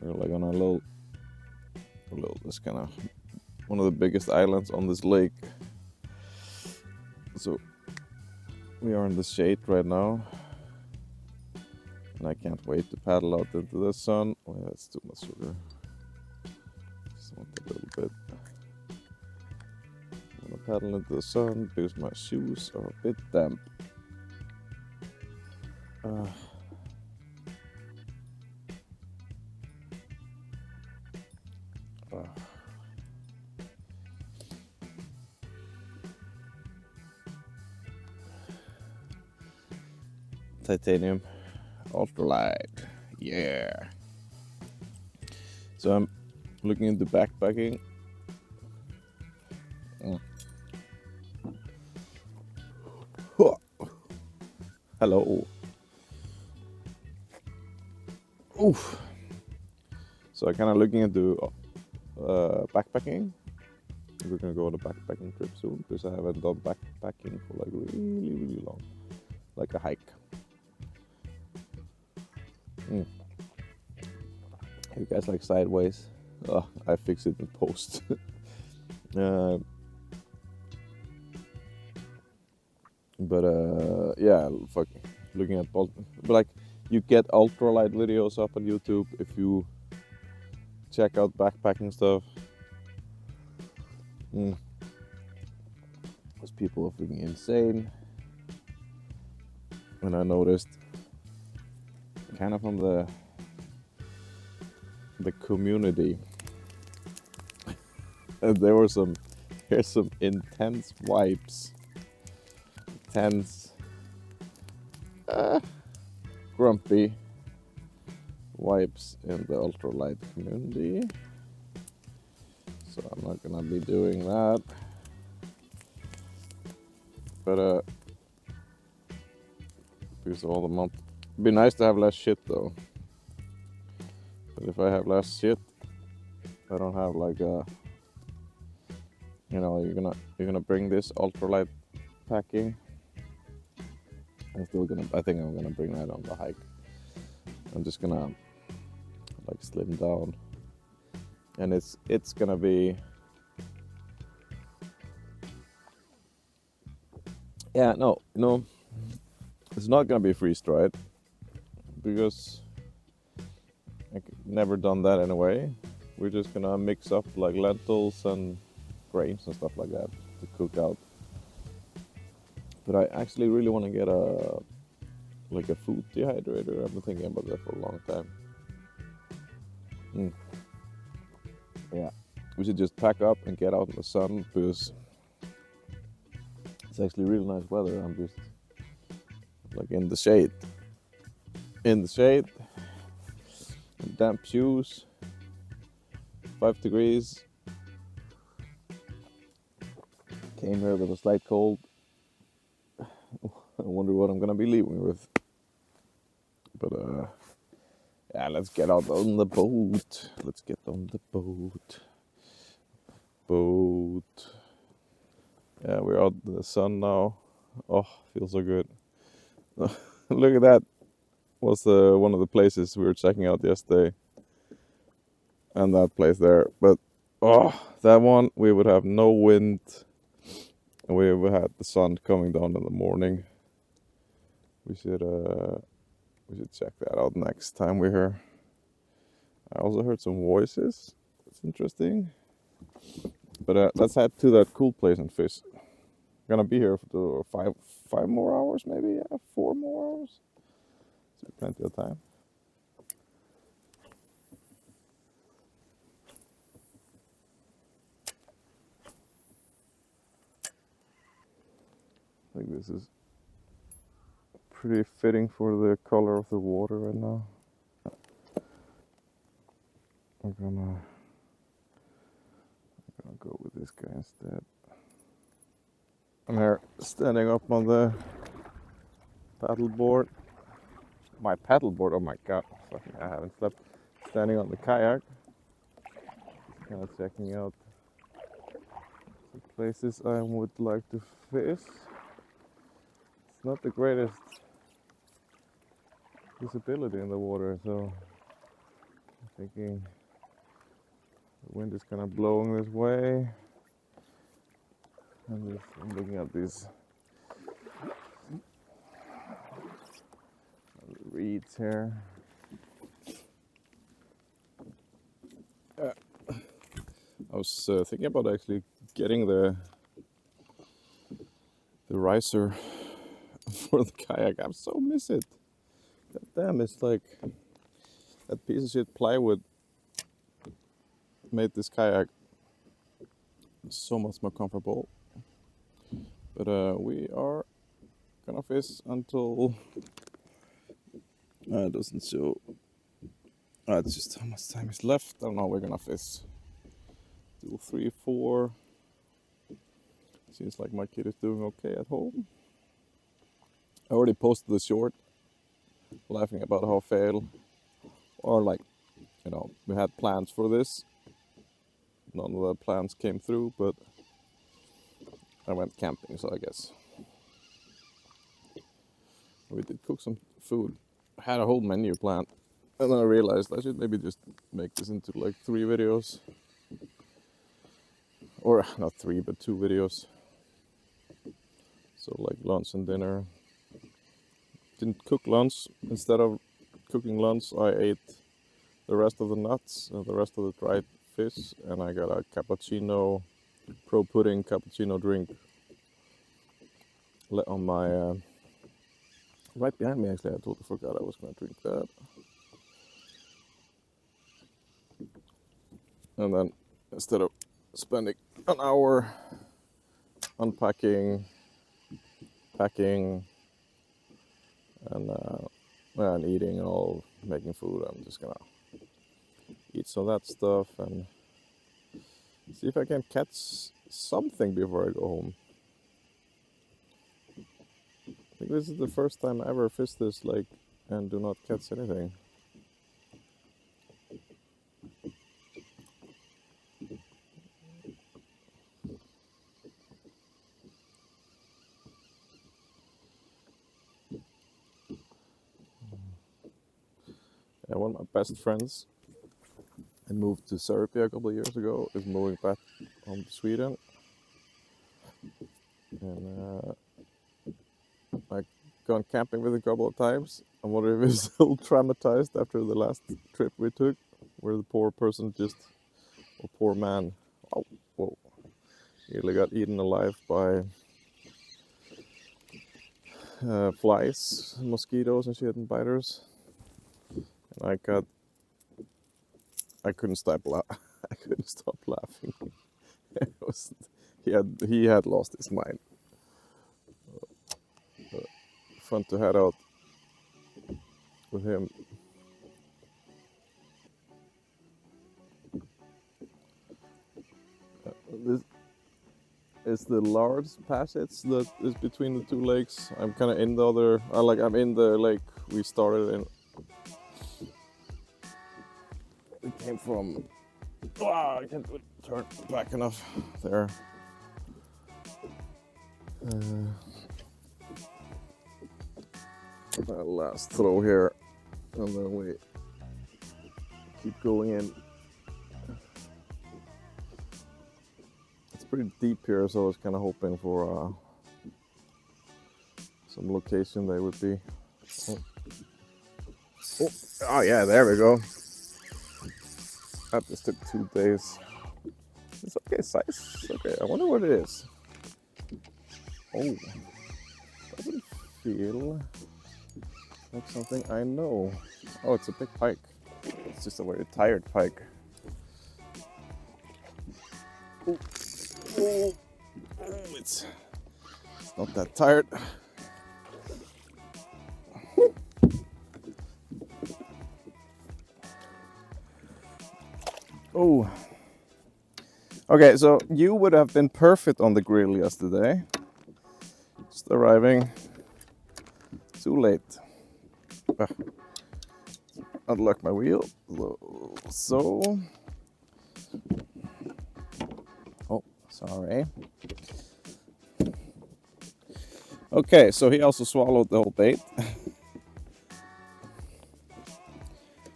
we're on a little this kind of one of the biggest islands on this lake. So we are in the shade right now, and I can't wait to paddle out into the sun. Oh yeah, that's too much sugar. Just want a little bit. I'm gonna paddle into the sun because my shoes are a bit damp. Titanium ultralight, yeah. So I'm looking into backpacking. Hello. Oof. So I'm kind of looking into backpacking. We're gonna go on a backpacking trip soon, because I haven't done backpacking for really long, like a hike. You guys like sideways? Oh, I fix it in post. Yeah, looking at but you get ultralight videos up on YouTube if you check out backpacking stuff. Those people are freaking insane. And I noticed kind of from the community, here's some intense vibes, grumpy vibes in the ultralight community. So I'm not gonna be doing that. But because all the month, it'd be nice to have less shit though. But if I have less shit, I don't have you're gonna bring this ultralight packing. I think I'm gonna bring that on the hike. I'm just gonna slim down, and it's gonna be Yeah, no, it's not gonna be freeze dried because I've never done that anyway. We're just gonna mix up like lentils and grains and stuff like that to cook out. But I actually really want to get a food dehydrator. I've been thinking about that for a long time. Yeah, we should just pack up and get out in the sun because it's actually really nice weather. I'm just like in the shade, damp shoes, 5 degrees. Came here with a slight cold. I wonder what I'm gonna be leaving with. But yeah, let's get out on the boat. Let's get on the boat. Yeah, we're out in the sun now. Oh, feels so good. Look at that. Was one of the places we were checking out yesterday, and that place there. But oh, that one we would have no wind, and we would have the sun coming down in the morning. We should check that out next time we're here. I also heard some voices. That's interesting. But let's head to that cool place and fish. We're gonna be here for five more hours, maybe. Yeah, 4 more hours. So plenty of time. I think this is pretty fitting for the color of the water right now. I'm gonna go with this guy instead. I'm here standing up on the paddleboard. My paddleboard, oh my god, fucking, I haven't slept. Standing on the kayak, kind of checking out the places I would like to fish. It's not the greatest visibility in the water, so I'm thinking the wind is kind of blowing this way. I'm looking at these reeds here. I was thinking about actually getting the riser for the kayak. I so miss it. God damn, it's like that piece of shit plywood made this kayak so much more comfortable. But we are gonna fish until it doesn't show. It's just how much time is left. I don't know. We're gonna fish 2, 3, 4. Seems like my kid is doing okay at home. I already posted the short, laughing about how fail, or like, we had plans for this. None of the plans came through, but I went camping, so I guess we did cook some food. I had a whole menu planned, and then I realized I should maybe just make this into like 3 videos, or not 3, but 2 videos. So like lunch and dinner. Didn't cook lunch. Instead of cooking lunch, I ate the rest of the nuts and the rest of the dried fish, and I got a cappuccino, pro pudding cappuccino drink on my right behind me. Actually, I totally forgot I was gonna drink that. And then instead of spending an hour unpacking, packing, and eating and all, making food, I'm just gonna eat some of that stuff and see if I can catch something before I go home. I think this is the first time I ever fish this lake and do not catch anything. Yeah, one of my best friends, I moved to Serbia a couple of years ago, is moving back home to Sweden. And Like gone camping with a couple of times. I wonder if he's still traumatized after the last trip we took, where the poor person just, or poor man, oh, whoa, nearly got eaten alive by flies, mosquitoes, and shit, and biters. And I couldn't stop I couldn't stop laughing. It was, he had lost his mind. Fun to head out with him. This is the large passage that is between the two lakes. I'm kind of in the other. I'm in the lake we started in. We came from. Wow, I can't turn back enough there. Last throw here, and then we keep going in. It's pretty deep here, so I was kind of hoping for some location they would be. Oh yeah, there we go. That just took 2 days. It's okay, size. Okay, I wonder what it is. Oh, doesn't feel like something I know. Oh, it's a big pike. It's just a very tired pike. Oh, oh, oh, it's not that tired. Oh. Okay, so you would have been perfect on the grill yesterday. Just arriving too late. Unlock my wheel. So. Oh, sorry. Okay, so he also swallowed the whole bait.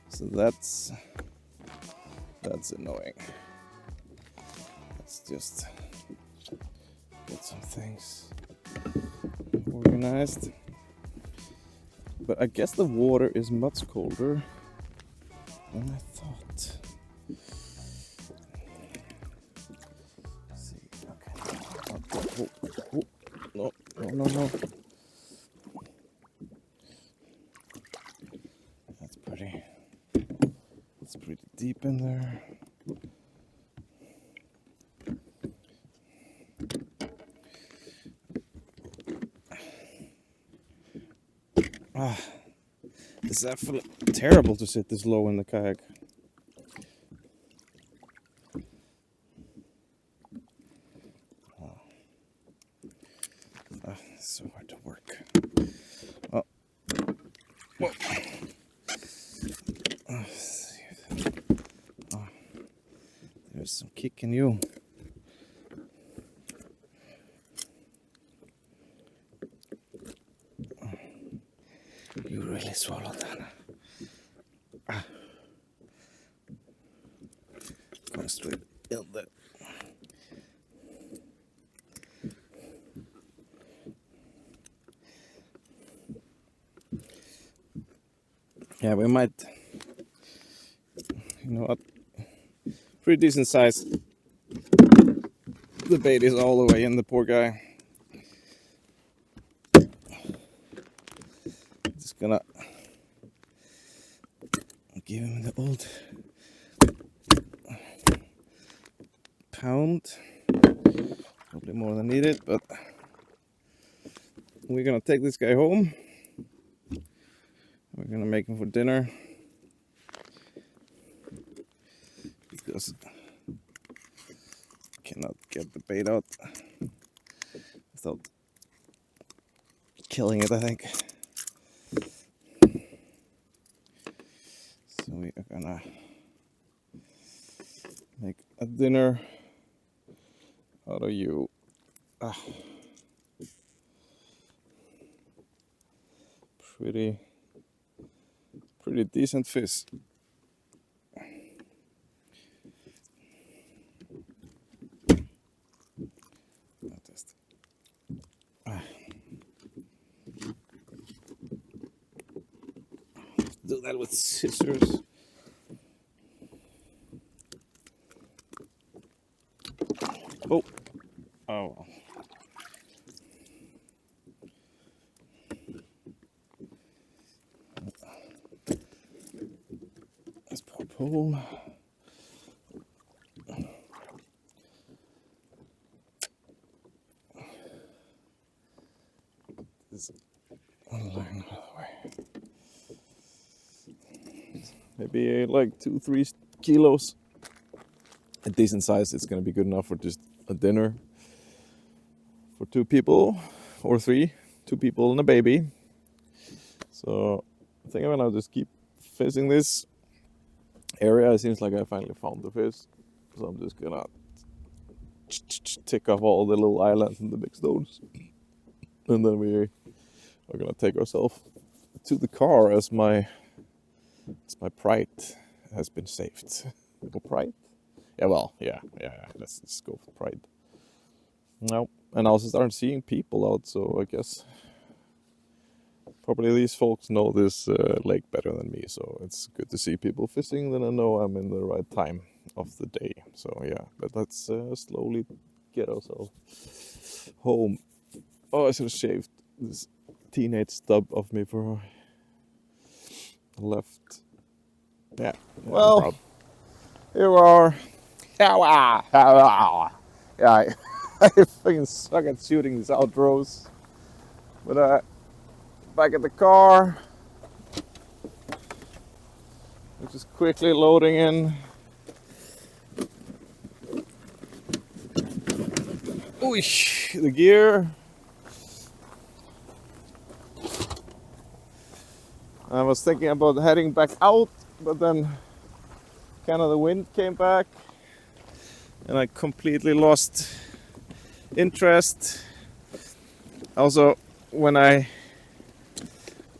So that's annoying. Let's just get some things organized. But I guess the water is much colder than I thought. Let's see, okay. Oh, no. That's pretty deep in there. It's absolutely terrible to sit this low in the kayak. It's so hard to work. Oh. Whoa. Oh. There's some kick in you. You really swallowed that. Going straight in there. Yeah, we might. You know what? Pretty decent size. The bait is all the way in, the poor guy. Just gonna give him the old pound. Probably more than needed, but we're gonna take this guy home. We're gonna make him for dinner because I cannot get the bait out without killing it, I think. So we are gonna make a dinner out of you. Pretty decent fish. do that with scissors. Oh, oh. That's purple. This one line out of the way. Maybe like 2-3 kilos. A decent size. It's gonna be good enough for just a dinner for 2 people or 3. 2 people and a baby. So I think I'm gonna just keep fishing this area. It seems like I finally found the fish. So I'm just gonna tick off all the little islands and the big stones. And then we are gonna take ourselves to the car as my pride has been saved. Or pride? Yeah, well, yeah. Let's just go for pride. No, and I also started seeing people out, so I guess probably these folks know this lake better than me. So it's good to see people fishing. Then I know I'm in the right time of the day. So yeah, but let's slowly get ourselves home. Oh, I should have shaved this teenage stub of me for left. Yeah. Well, here we are. Yeah, I fucking suck at shooting these outros. But back at the car, which is quickly loading in. Oosh, the gear. I was thinking about heading back out, but then kind of the wind came back and I completely lost interest. Also, when I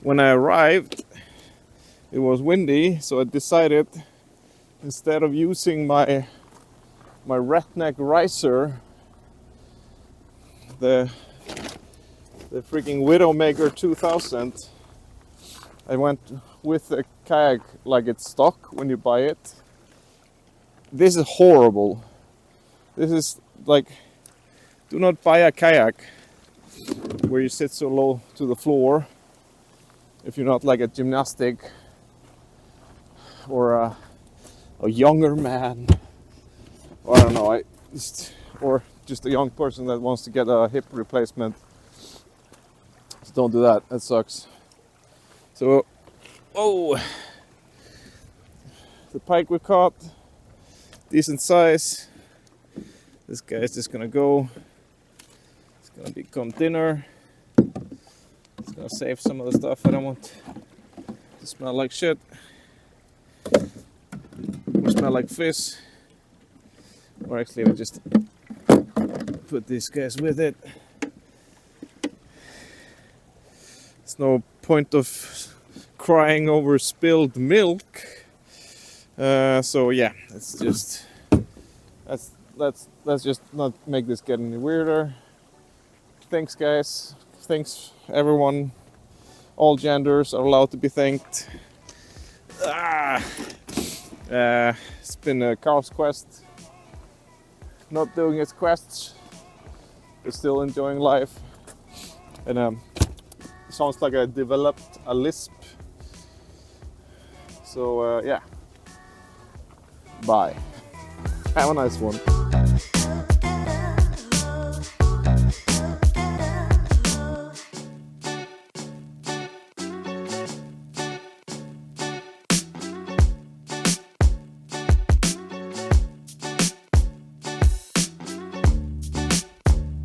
arrived, it was windy, so I decided instead of using my redneck riser, the freaking Widowmaker 2000, I went with a kayak like it's stock when you buy it. This is horrible. This is like, do not buy a kayak where you sit so low to the floor if you're not like a gymnastic or a younger man, or I don't know, or just a young person that wants to get a hip replacement. So don't do that. That sucks. So, oh, the pike we caught, decent size. This guy's just gonna go. It's gonna become dinner. It's gonna save some of the stuff I don't want to smell like shit. Or smell like fish. Or actually, we just put these guys with it. There's no point of crying over spilled milk. So yeah, let's just not make this get any weirder. Thanks, guys. Thanks, everyone. All genders are allowed to be thanked. It's been Karl's quest. Not doing his quests, but still enjoying life. And sounds like I developed a lisp. So yeah. Bye. Have a nice one.